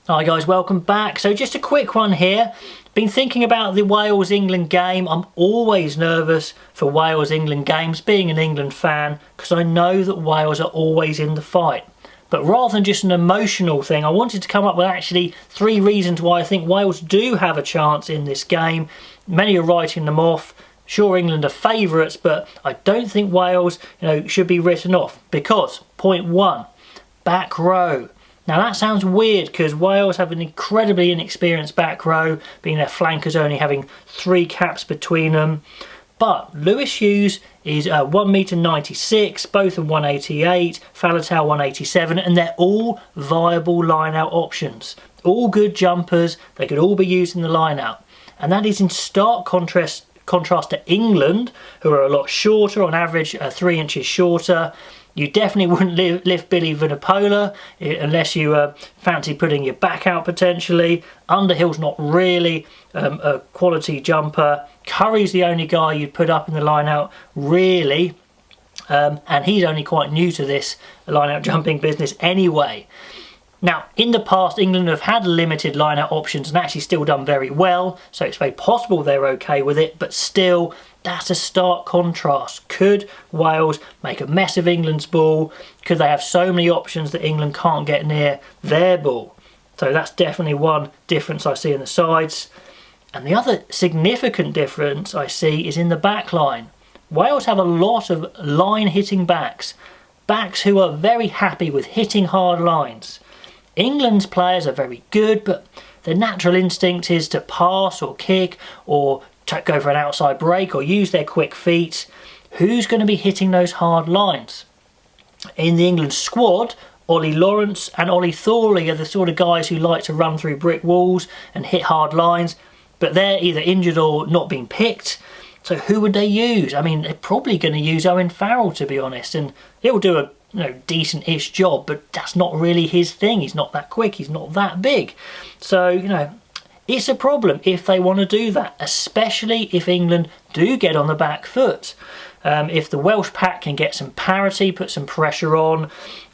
Hi guys, welcome back. So just a quick one here. Been thinking about the Wales-England game. I'm always nervous for Wales-England games, being an England fan, because I know that Wales are always in the fight. But rather than just an emotional thing, I wanted to come up with actually 3 reasons why I think Wales do have a chance in this game. Many are writing them off. Sure, England are favourites, but I don't think Wales, should be written off. Because, point 1, back row. Now that sounds weird because Wales have an incredibly inexperienced back row, being their flankers only having 3 caps between them. But Lewis Hughes is 1m96, both are 188, Faletau 187, and they're all viable line-out options. All good jumpers, they could all be used in the line-out. And that is in stark contrast to England, who are a lot shorter, on average 3 inches shorter. You definitely wouldn't lift Billy Vunipola unless you fancy putting your back out potentially. Underhill's not really a quality jumper. Curry's the only guy you'd put up in the line-out, really. And he's only quite new to this line-out jumping business anyway. Now, in the past, England have had limited line-out options and actually still done very well, so it's very possible they're okay with it, but still, that's a stark contrast. Could Wales make a mess of England's ball? Could they have so many options that England can't get near their ball? So that's definitely one difference I see in the sides. And the other significant difference I see is in the back line. Wales have a lot of line-hitting backs who are very happy with hitting hard lines. England's players are very good, but their natural instinct is to pass or kick or go for an outside break or use their quick feet. Who's going to be hitting those hard lines? In the England squad, Ollie Lawrence and Ollie Thorley are the sort of guys who like to run through brick walls and hit hard lines, but they're either injured or not being picked. So who would they use? I mean, they're probably going to use Owen Farrell, to be honest, and he'll do a decent-ish job, but that's not really his thing. He's not that quick, he's not that big. So, it's a problem if they want to do that, especially if England do get on the back foot. If the Welsh pack can get some parity, put some pressure on,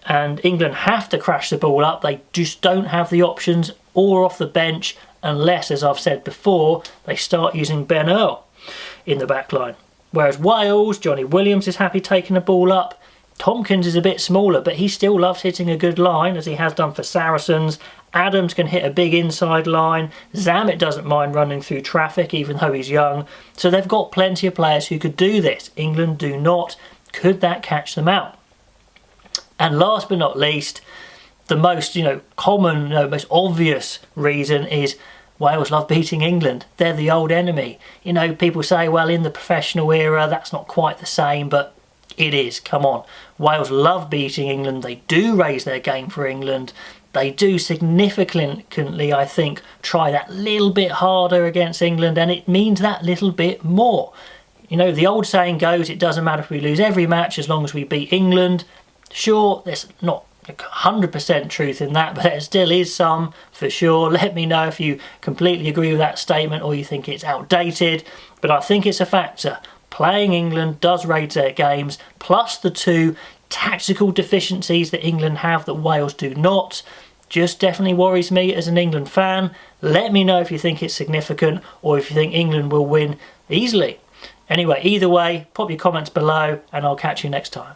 and England have to crash the ball up, they just don't have the options or off the bench unless, as I've said before, they start using Ben Earl in the back line. Whereas Wales, Johnny Williams is happy taking the ball up. Tompkins is a bit smaller, but he still loves hitting a good line, as he has done for Saracens. Adams can hit a big inside line. Zammit doesn't mind running through traffic, even though he's young. So they've got plenty of players who could do this. England do not. Could that catch them out? And last but not least, the most common, most obvious reason is Wales love beating England. They're the old enemy. People say, well, in the professional era, that's not quite the same, but it is. Come on. Wales love beating England. They do raise their game for England. They do significantly, I think, try that little bit harder against England, and it means that little bit more. The old saying goes, it doesn't matter if we lose every match as long as we beat England. Sure, there's not 100% truth in that, but there still is some, for sure. Let me know if you completely agree with that statement or you think it's outdated, but I think it's a factor. Playing England does raise their games, plus the 2 tactical deficiencies that England have that Wales do not. Just definitely worries me as an England fan. Let me know if you think it's significant or if you think England will win easily. Anyway, either way, pop your comments below and I'll catch you next time.